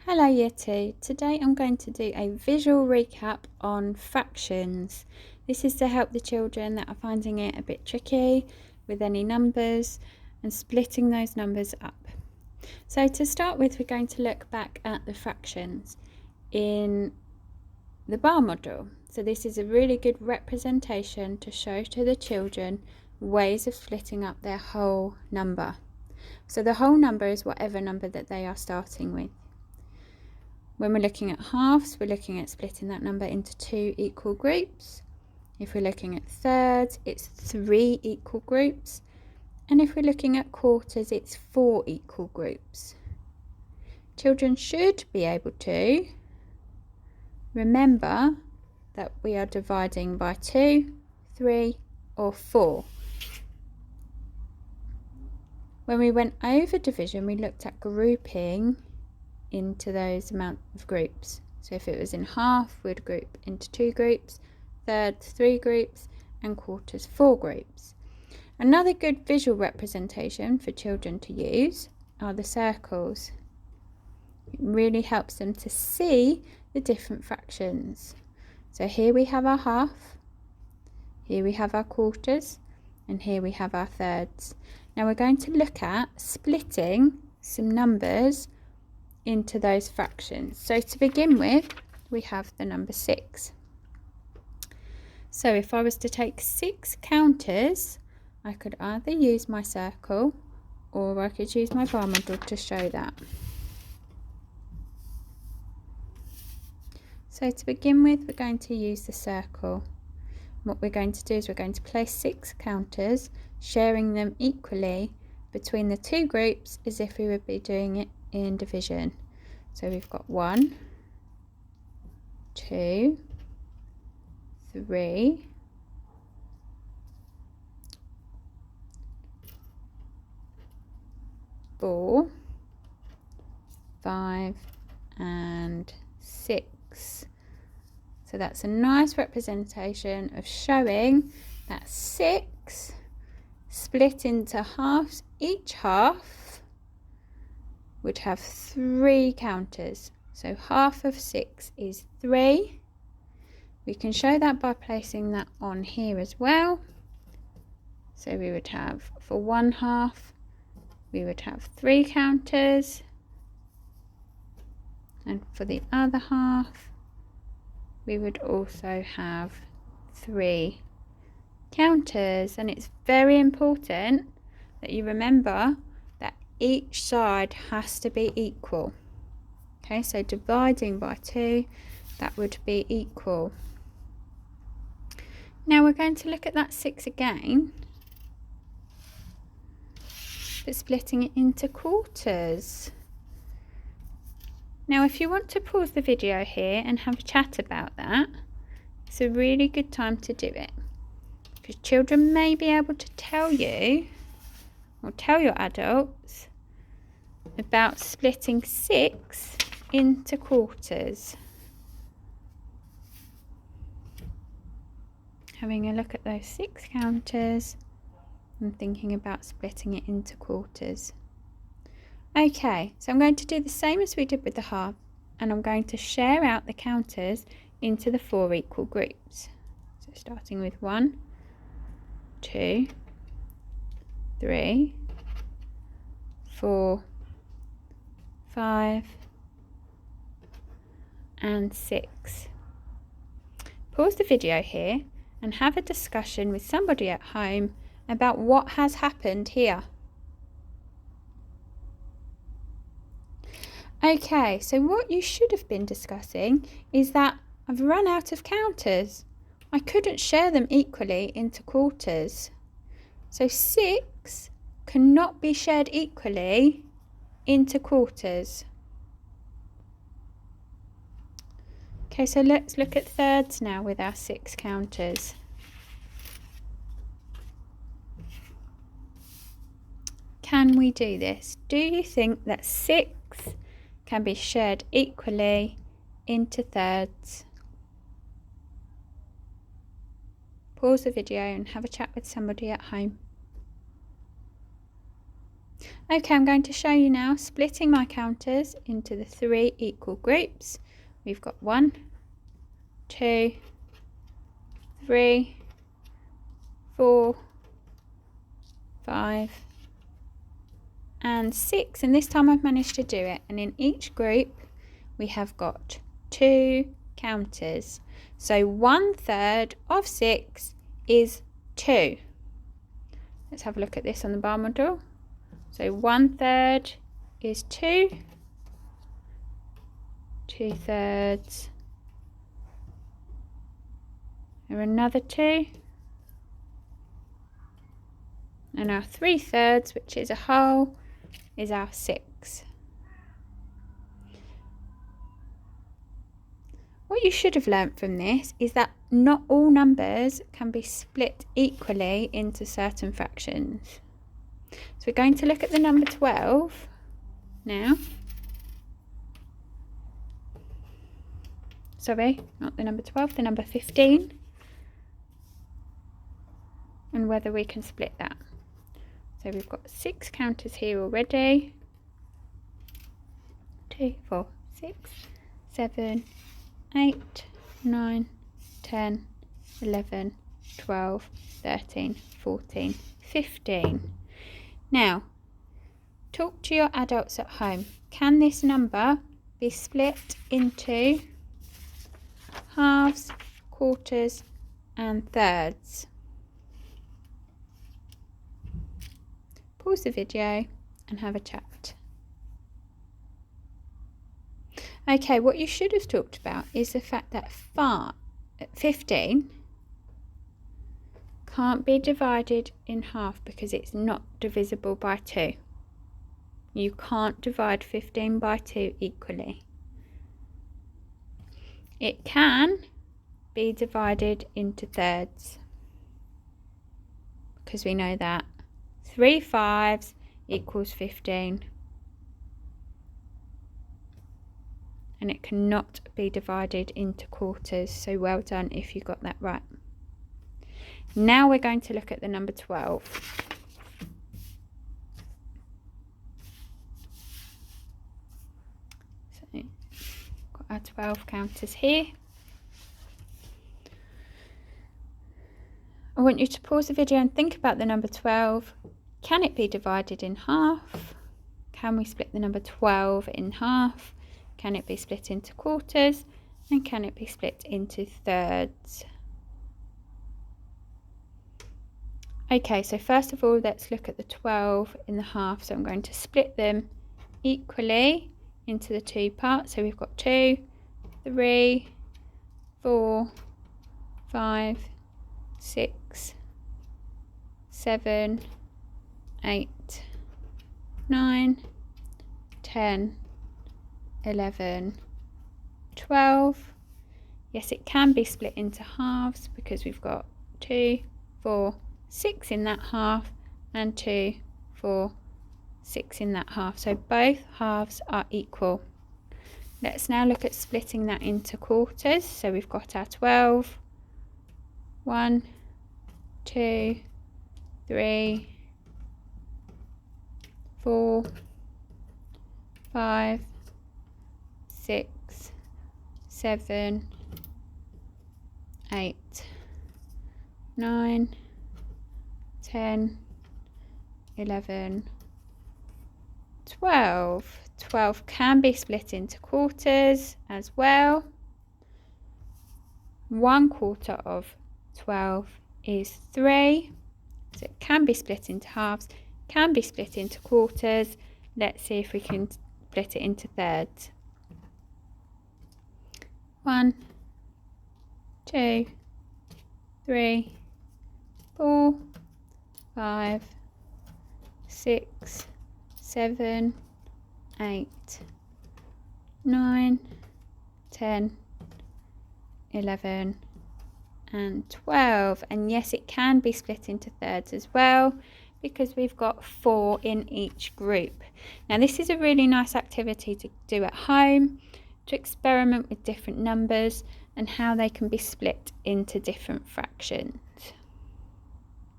Hello Year 2, today I'm going to do a visual recap on fractions. This is to help the children that are finding it a bit tricky with any numbers and splitting those numbers up. So to start with, we're going to look back at the fractions in the bar model. So this is a really good representation to show to the children ways of splitting up their whole number. So the whole number is whatever number that they are starting with. When we're looking at halves, we're looking at splitting that number into 2 equal groups. If we're looking at thirds, it's 3 equal groups. And if we're looking at quarters, it's 4 equal groups. Children should be able to remember that we are dividing by 2, 3, or 4. When we went over division, we looked at grouping into those amount of groups. So if it was in half, we'd group into 2 groups, thirds 3 groups, and quarters 4 groups. Another good visual representation for children to use are the circles. It really helps them to see the different fractions. So here we have our half, here we have our quarters, and here we have our thirds. Now we're going to look at splitting some numbers into those fractions. So to begin with, we have the number 6. So if I was to take 6 counters, I could either use my circle or I could use my bar model to show that. So to begin with, we're going to use the circle. What we're going to do is we're going to place 6 counters, sharing them equally between the 2 groups as if we would be doing it in division. So we've got 1, 2, 3, 4, 5, and 6. So that's a nice representation of showing that 6 split into halves. Each half would have 3 counters. So half of 6 is 3. We can show that by placing that on here as well. So we would have, for one half, we would have 3 counters. And for the other half, we would also have 3 counters. And it's very important that you remember that each side has to be equal. Okay, so dividing by 2, that would be equal. Now we're going to look at that 6 again, but splitting it into quarters. Now if you want to pause the video here and have a chat about that, it's a really good time to do it, because children may be able to tell you or tell your adults about splitting 6 into quarters. Having a look at those 6 counters and thinking about splitting it into quarters. Okay, so I'm going to do the same as we did with the half, and I'm going to share out the counters into the 4 equal groups. So starting with 1, 2, 3, 4, 5, and 6. Pause the video here and have a discussion with somebody at home about what has happened here. Okay, so what you should have been discussing is that I've run out of counters. I couldn't share them equally into quarters. So 6 cannot be shared equally into quarters. Okay, so let's look at thirds now with our 6 counters. Can we do this? Do you think that 6 can be shared equally into thirds? Pause the video and have a chat with somebody at home. Okay, I'm going to show you now splitting my counters into the 3 equal groups. We've got 1, 2, 3, 4, 5 and 6, and this time I've managed to do it, and in each group we have got 2 counters. So 1/3 of 6 is 2. Let's have a look at this on the bar model. So 1/3 is 2, 2/3 are another 2, and our 3/3, which is a whole, is our 6. What you should have learnt from this is that not all numbers can be split equally into certain fractions. So we're going to look at the number 12 now. Sorry, not the number 12, the number 15. And whether we can split that. So we've got 6 counters here already. 2, 4, 6, 7, 8, 9, 10, 11, 12, 13, 14, 15. Now, talk to your adults at home. Can this number be split into halves, quarters, and thirds? Pause the video and have a chat. Okay, what you should have talked about is the fact that 15 can't be divided in half because it's not divisible by 2. You can't divide 15 by 2 equally. It can be divided into thirds because we know that 3 5s equals 15. And it cannot be divided into quarters, so well done if you got that right. Now we're going to look at the number 12. So, got our 12 counters here. I want you to pause the video and think about the number 12. Can it be divided in half? Can we split the number 12 in half? Can it be split into quarters? And can it be split into thirds? Okay, so first of all, let's look at the 12 in the half. So I'm going to split them equally into the 2 parts. So we've got 2, 3, 4, 5, 6, 7, 8, 9, 10, 11, 12. Yes, it can be split into halves because we've got 2, 4, 6 in that half and 2, 4, 6 in that half. So both halves are equal. Let's now look at splitting that into quarters. So we've got our 12. 1, 2, 3, 4, 5, 6, 7, 8, 9, 10, 11, 12. 12 can be split into quarters as well. 1/4 of 12 is 3. So it can be split into halves, can be split into quarters. Let's see if we can split it into thirds. 1, 2, 3, 4, 5, 6, 7, 8, 9, 10, 11, and 12. And yes, it can be split into thirds as well because we've got 4 in each group. Now this is a really nice activity to do at home, to experiment with different numbers and how they can be split into different fractions.